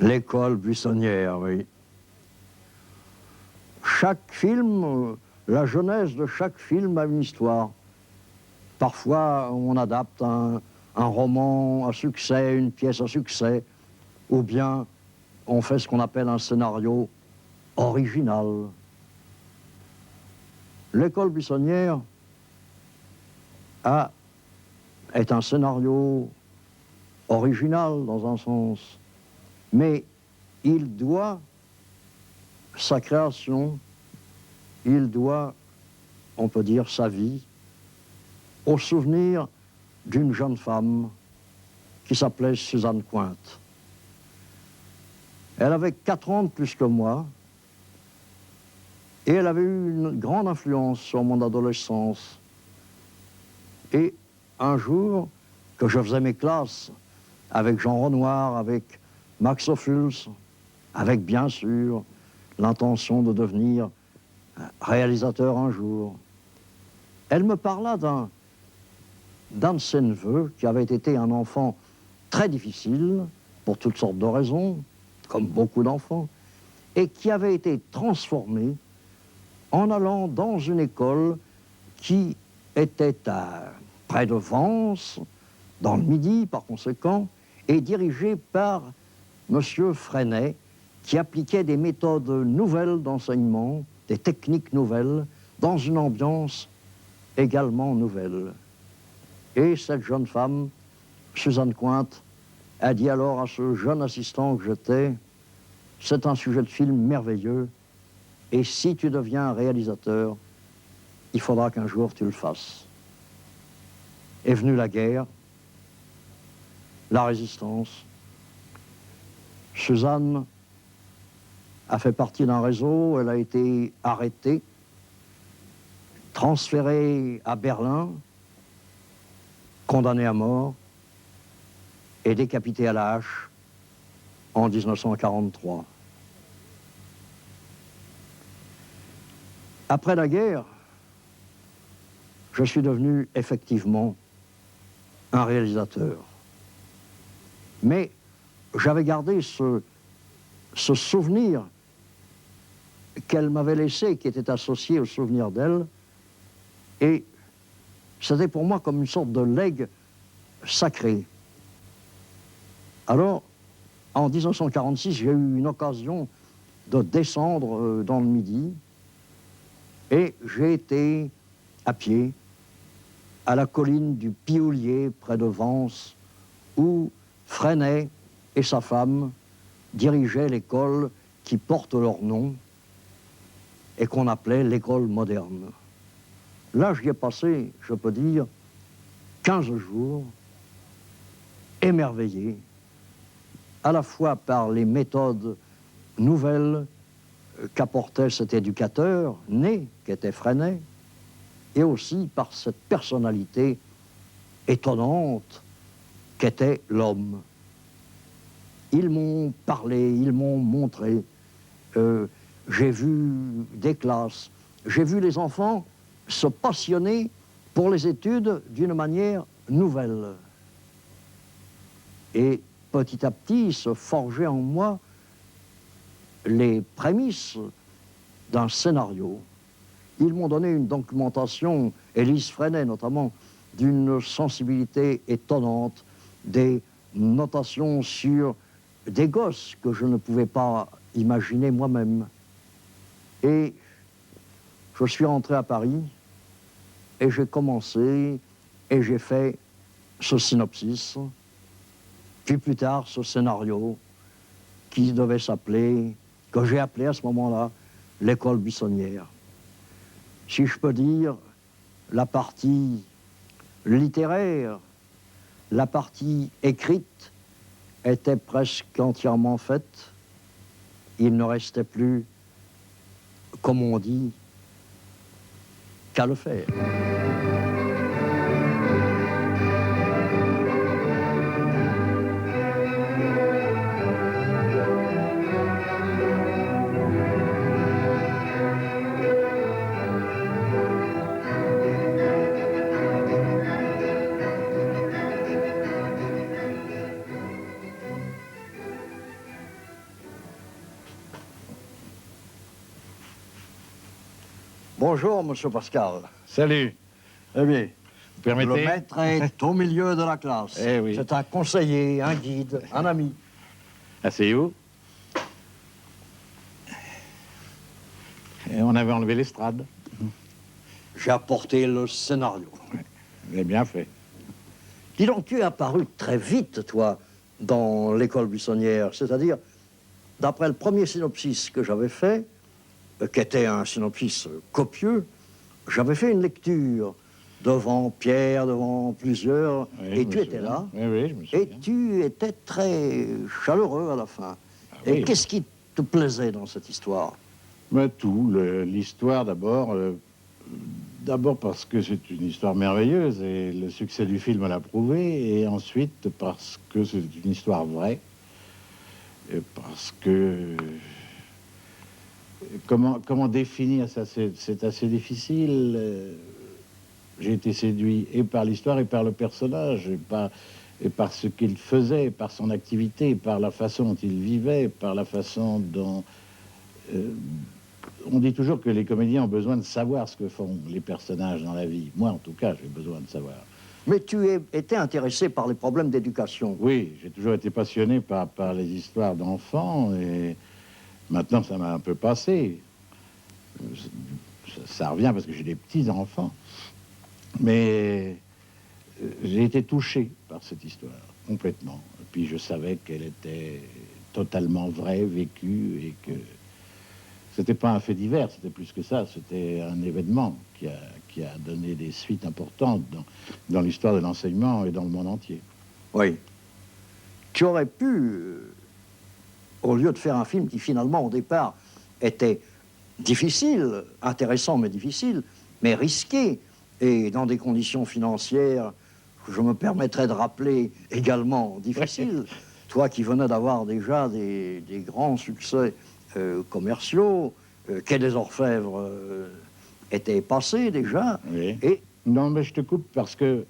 L'école buissonnière, oui. Chaque film, la jeunesse de chaque film a une histoire. Parfois, on adapte un roman à succès, une pièce à succès, ou bien on fait ce qu'on appelle un scénario original. L'école buissonnière est un scénario original dans un sens, mais il doit sa création, il doit, on peut dire, sa vie au souvenir d'une jeune femme qui s'appelait Suzanne Cointe. Elle avait 4 ans de plus que moi et elle avait eu une grande influence sur mon adolescence. Et un jour, que je faisais mes classes avec Jean Renoir, avec Max Ophuls, avec bien sûr l'intention de devenir réalisateur un jour, elle me parla d'un de ses neveux qui avait été un enfant très difficile pour toutes sortes de raisons, comme beaucoup d'enfants, et qui avait été transformé en allant dans une école qui était près de Vence, dans le Midi par conséquent, et dirigée par M. Freinet, qui appliquait des méthodes nouvelles d'enseignement, des techniques nouvelles, dans une ambiance également nouvelle. Et cette jeune femme, Suzanne Cointe, a dit alors à ce jeune assistant que j'étais, c'est un sujet de film merveilleux, et si tu deviens un réalisateur, il faudra qu'un jour tu le fasses. Est venue la guerre, la résistance. Suzanne a fait partie d'un réseau, elle a été arrêtée, transférée à Berlin, condamnée à mort et décapitée à la hache en 1943. Après la guerre, je suis devenu effectivement un réalisateur. Mais j'avais gardé ce souvenir qu'elle m'avait laissé, qui était associé au souvenir d'elle, et c'était pour moi comme une sorte de legs sacré. Alors, en 1946, j'ai eu une occasion de descendre dans le Midi, et j'ai été à pied à la colline du Pioulier, près de Vence, où Freinet et sa femme dirigeaient l'école qui porte leur nom et qu'on appelait l'école moderne. Là, j'y ai passé, je peux dire, 15 jours, émerveillé, à la fois par les méthodes nouvelles qu'apportait cet éducateur né, qui était Freinet, et aussi par cette personnalité étonnante qu'était l'homme. Ils m'ont parlé, ils m'ont montré, j'ai vu des classes, j'ai vu les enfants se passionner pour les études d'une manière nouvelle. Et petit à petit se forgeaient en moi les prémices d'un scénario. Ils m'ont donné une documentation, Élise Freinet notamment, d'une sensibilité étonnante, des notations sur des gosses que je ne pouvais pas imaginer moi-même. Et je suis rentré à Paris et j'ai commencé et j'ai fait ce synopsis, puis plus tard ce scénario qui devait s'appeler, que j'ai appelé à ce moment-là, l'école buissonnière. Si je peux dire, la partie littéraire, la partie écrite était presque entièrement faite. Il ne restait plus, comme on dit, qu'à le faire. Bonjour, monsieur Pascal. Salut. Eh bien, Vous permettez? le maître est au milieu de la classe. Eh oui. C'est un conseiller, un guide, un ami. Asseyez-vous. Et on avait enlevé l'estrade. J'ai apporté le scénario. Vous avez bien fait. Dis donc, tu es apparu très vite, toi, dans l'école buissonnière. C'est-à-dire, d'après le premier synopsis que j'avais fait, qui était un synopsis copieux, j'avais fait une lecture devant Pierre, devant plusieurs, Oui, et je tu me étais souviens. là, Oui, oui, je me et souviens. tu étais très chaleureux à la fin. Et oui. qu'est-ce qui te plaisait dans cette histoire? Mais tout, l'histoire d'abord. D'abord parce que c'est une histoire merveilleuse et le succès du film l'a prouvé. Et ensuite parce que c'est une histoire vraie. Et parce que... Comment définir ça? C'est assez difficile. J'ai été séduit et par l'histoire et par le personnage, et par ce qu'il faisait, par son activité, par la façon dont il vivait, par la façon dont... on dit toujours que les comédiens ont besoin de savoir ce que font les personnages dans la vie. Moi, en tout cas, j'ai besoin de savoir. Mais tu étais intéressé par les problèmes d'éducation. Oui, j'ai toujours été passionné par les histoires d'enfants, et maintenant, ça m'a un peu passé. Ça revient parce que j'ai des petits-enfants. Mais j'ai été touché par cette histoire, complètement. Et puis je savais qu'elle était totalement vraie, vécue, et que c'était pas un fait divers, c'était plus que ça, c'était un événement qui a donné des suites importantes dans l'histoire de l'enseignement et dans le monde entier. Oui. Tu aurais pu, au lieu de faire un film qui finalement au départ était difficile, intéressant mais difficile, mais risqué, et dans des conditions financières que je me permettrais de rappeler également difficiles, toi qui venais d'avoir déjà des grands succès commerciaux, Quai des Orfèvres était passé déjà, Oui. et Non, mais je te coupe parce que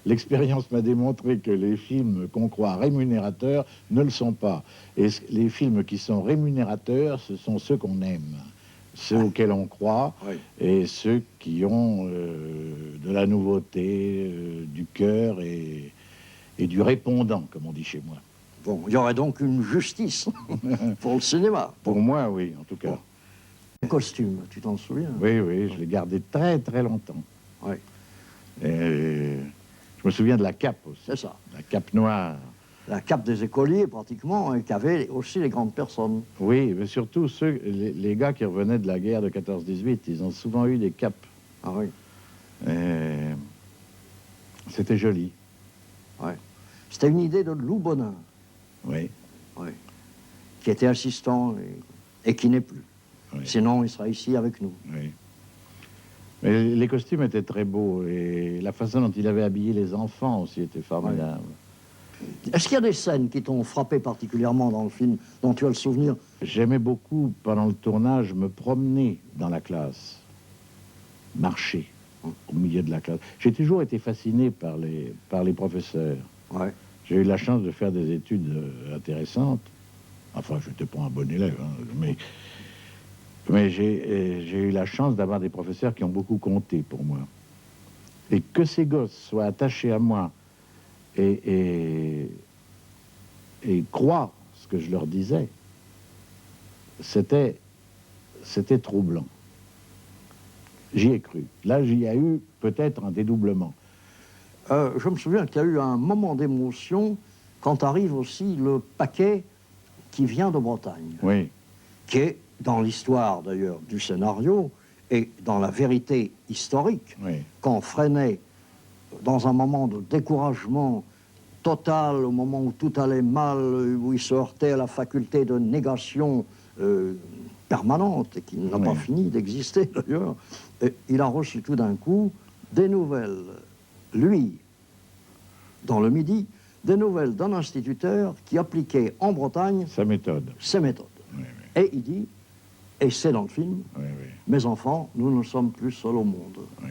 l'expérience m'a démontré que les films qu'on croit rémunérateurs ne le sont pas. Et les films qui sont rémunérateurs, ce sont ceux qu'on aime, ceux auxquels on croit, oui. et ceux qui ont de la nouveauté, du cœur et du répondant, comme on dit chez moi. Bon, il y aurait donc une justice pour le cinéma. Pour moi, oui, en tout cas. Bon. Le costume, tu t'en souviens? Oui, oui, je l'ai gardé très, très longtemps. Oui, Et je me souviens de la cape aussi, c'est ça. la cape noire. La cape des écoliers, pratiquement, et qu'avaient aussi les grandes personnes. Oui, mais surtout les gars qui revenaient de la guerre de 14-18, ils ont souvent eu des capes. Ah oui, Et c'était joli, oui. C'était une idée de Lou Bonin, oui. oui, qui était assistant et qui n'est plus. Oui. Sinon, il sera ici avec nous. Oui. Mais les costumes étaient très beaux et la façon dont il avait habillé les enfants aussi était formidable. Est-ce qu'il y a des scènes qui t'ont frappé particulièrement dans le film, dont tu as le souvenir? J'aimais beaucoup, pendant le tournage, me promener dans la classe, marcher au milieu de la classe. J'ai toujours été fasciné par les professeurs. Ouais. J'ai eu la chance de faire des études intéressantes. Enfin, je n'étais pas un bon élève, hein, mais j'ai eu la chance d'avoir des professeurs qui ont beaucoup compté pour moi. Et que ces gosses soient attachés à moi et croient ce que je leur disais, c'était troublant. J'y ai cru. Là, il y a eu peut-être un dédoublement. Je me souviens qu'il y a eu un moment d'émotion quand arrive aussi le paquet qui vient de Bretagne, Oui, qui est dans l'histoire d'ailleurs du scénario et dans la vérité historique, oui. quand Freinet, dans un moment de découragement total, au moment où tout allait mal, où il se heurtait à la faculté de négation permanente et qui n'a pas fini d'exister d'ailleurs, il a reçu tout d'un coup des nouvelles, lui, dans le Midi, des nouvelles d'un instituteur qui appliquait en Bretagne Sa méthode. ses méthodes. Oui, Et il dit, et c'est dans le film, oui, oui. mes enfants, nous ne sommes plus seuls au monde. Oui.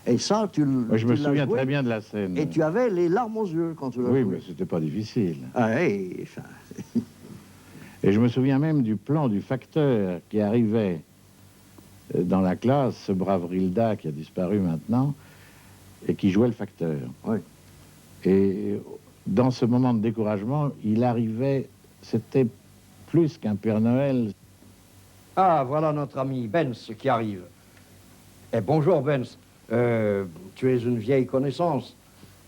Et ça, tu Moi, je me tu l'as souviens joué, très bien de la scène. et tu avais les larmes aux yeux quand tu l'as Oui, joué. mais c'était pas difficile. Ah, et, enfin, Et je me souviens même du plan du facteur qui arrivait dans la classe ce brave Rilda qui a disparu maintenant et qui jouait le facteur. Oui. Et dans ce moment de découragement, il arrivait, c'était plus qu'un Père Noël. Ah, voilà notre ami Benz qui arrive. Eh, bonjour Benz. Tu es une vieille connaissance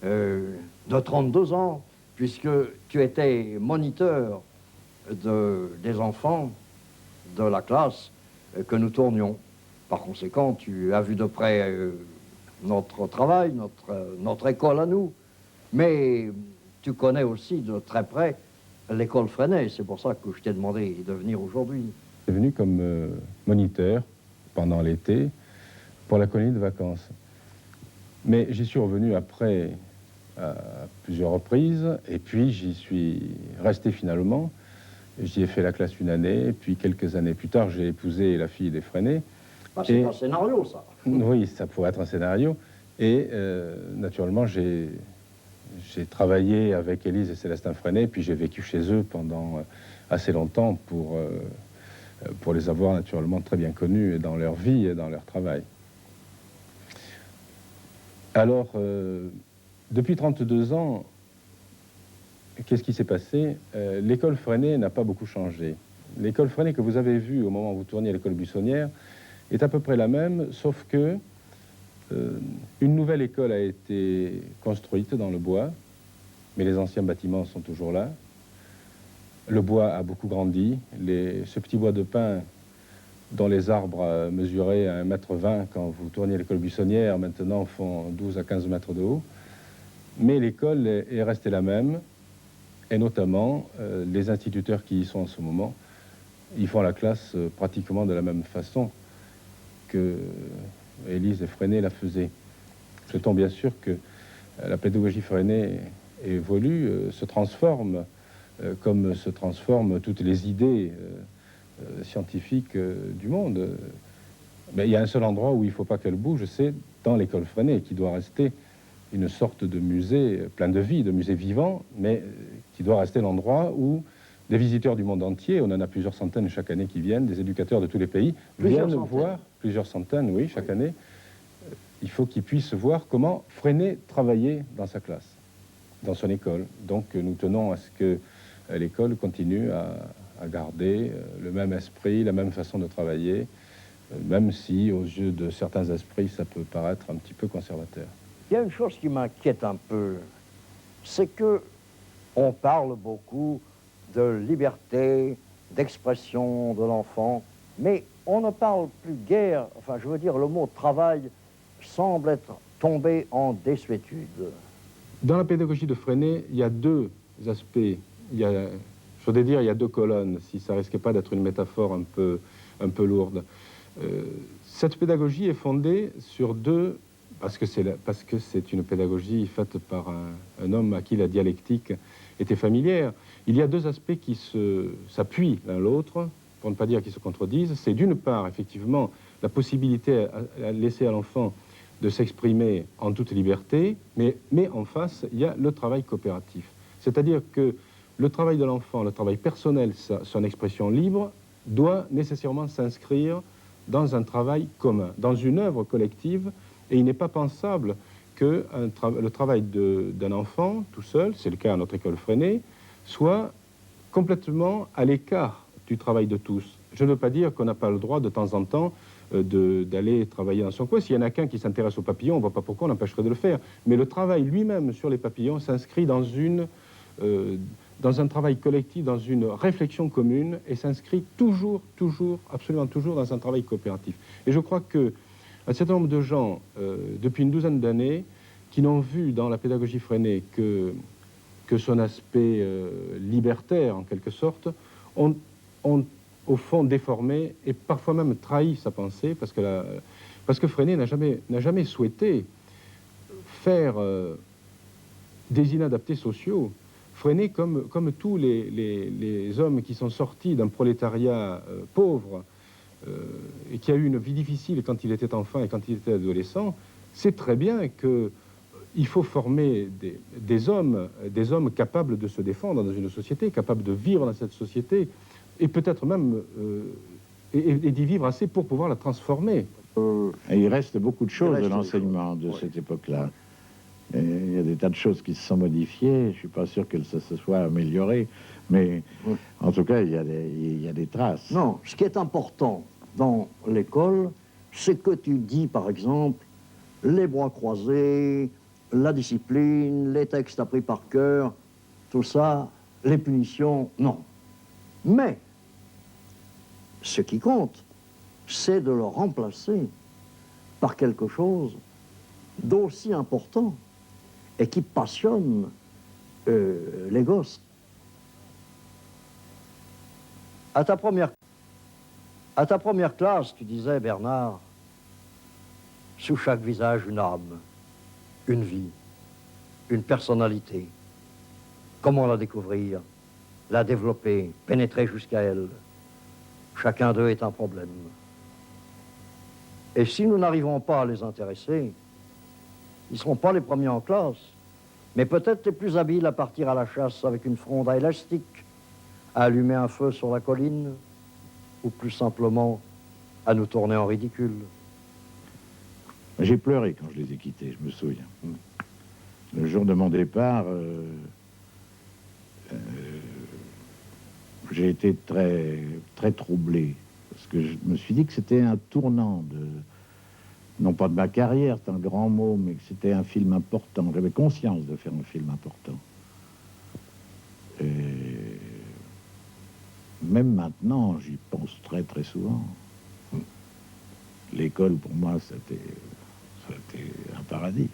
de 32 ans, puisque tu étais moniteur des enfants de la classe que nous tournions. Par conséquent, tu as vu de près notre travail, notre école à nous. Mais tu connais aussi de très près l'école Freinet. C'est pour ça que je t'ai demandé de venir aujourd'hui. Je suis venu comme moniteur pendant l'été pour la colonie de vacances. Mais j'y suis revenu après à plusieurs reprises, et puis j'y suis resté finalement. J'y ai fait la classe une année, et puis quelques années plus tard, j'ai épousé la fille des Freinet. Ah, c'est un scénario, ça. Oui, ça pourrait être un scénario. Et naturellement, j'ai travaillé avec Élise et Célestin Freinet, puis j'ai vécu chez eux pendant assez longtemps pour les avoir naturellement très bien connus dans leur vie et dans leur travail. Alors, depuis 32 ans, qu'est-ce qui s'est passé? L'école Freinet n'a pas beaucoup changé. L'école Freinet que vous avez vue au moment où vous tourniez à l'école buissonnière est à peu près la même, sauf que une nouvelle école a été construite dans le bois, mais les anciens bâtiments sont toujours là. Le bois a beaucoup grandi. Ce petit bois de pin dont les arbres mesuraient à 1,20 m quand vous tourniez à l'école buissonnière, maintenant font 12 à 15 mètres de haut. Mais l'école est restée la même, et notamment les instituteurs qui y sont en ce moment, ils font la classe pratiquement de la même façon que Élise et Freinet la faisaient. Je tombe bien sûr que la pédagogie Freinet évolue, se transforme, comme se transforment toutes les idées scientifiques du monde. Mais il y a un seul endroit où il ne faut pas qu'elle bouge, c'est dans l'école Freinet, qui doit rester une sorte de musée plein de vie, de musée vivant, mais qui doit rester l'endroit où des visiteurs du monde entier, on en a plusieurs centaines chaque année qui viennent, des éducateurs de tous les pays, viennent voir, plusieurs centaines, oui, chaque année. Il faut qu'ils puissent voir comment Freinet travaillait dans sa classe, dans son école. Donc nous tenons à ce que l'école continue à garder le même esprit, la même façon de travailler, même si aux yeux de certains esprits ça peut paraître un petit peu conservateur. Il y a une chose qui m'inquiète un peu, c'est que on parle beaucoup de liberté, d'expression de l'enfant, mais on ne parle plus guère, enfin je veux dire, le mot travail semble être tombé en désuétude. Dans la pédagogie de Freinet, il y a deux aspects. Je voudrais dire, il y a deux colonnes, si ça risquait pas d'être une métaphore un peu lourde. Cette pédagogie est fondée sur deux, parce que c'est une pédagogie faite par un homme à qui la dialectique était familière. Il y a deux aspects qui s'appuient l'un l'autre, pour ne pas dire qu'ils se contredisent. C'est d'une part, effectivement, la possibilité à laisser à l'enfant de s'exprimer en toute liberté, mais en face, il y a le travail coopératif. C'est-à-dire que le travail de l'enfant, le travail personnel, son expression libre, doit nécessairement s'inscrire dans un travail commun, dans une œuvre collective, et il n'est pas pensable que le travail d'un enfant, tout seul, c'est le cas à notre école Freinet, soit complètement à l'écart du travail de tous. Je ne veux pas dire qu'on n'a pas le droit de temps en temps d'aller travailler dans son coin. S'il y en a qu'un qui s'intéresse aux papillons, on ne voit pas pourquoi on l'empêcherait de le faire. Mais le travail lui-même sur les papillons s'inscrit dans un travail collectif, dans une réflexion commune, et s'inscrit toujours, absolument toujours dans un travail coopératif. Et je crois qu'un certain nombre de gens, depuis une douzaine d'années, qui n'ont vu dans la pédagogie Freinet que son aspect libertaire, en quelque sorte, ont au fond déformé et parfois même trahi sa pensée, parce que Freinet n'a jamais souhaité faire des inadaptés sociaux. Freinet, comme tous les hommes qui sont sortis d'un prolétariat pauvre et qui a eu une vie difficile quand il était enfant et quand il était adolescent, sait très bien qu'il faut former des hommes capables de se défendre dans une société, capables de vivre dans cette société, et peut-être même et d'y vivre assez pour pouvoir la transformer. Et il reste beaucoup de choses de reste des l'enseignement choses, de oui. cette époque-là. Et il y a des tas de choses qui se sont modifiées. Je ne suis pas sûr que ça se soit amélioré, mais Oui. en tout cas, il y a des traces. Non, ce qui est important dans l'école, c'est que tu dis, par exemple, les bras croisés, la discipline, les textes appris par cœur, tout ça, les punitions, non. Mais, ce qui compte, c'est de le remplacer par quelque chose d'aussi important et qui passionne les gosses. À ta première classe, tu disais, Bernard, sous chaque visage une âme, une vie, une personnalité. Comment la découvrir, la développer, pénétrer jusqu'à elle? Chacun d'eux est un problème. Et si nous n'arrivons pas à les intéresser, ils ne seront pas les premiers en classe, mais peut-être les plus habiles à partir à la chasse avec une fronde à élastique, à allumer un feu sur la colline, ou plus simplement à nous tourner en ridicule. J'ai pleuré quand je les ai quittés, je me souviens. Le jour de mon départ, j'ai été très, très troublé, parce que je me suis dit que c'était un tournant non pas de ma carrière, c'est un grand mot, mais que c'était un film important. J'avais conscience de faire un film important. Et même maintenant, j'y pense très très souvent. L'école, pour moi, c'était un paradis.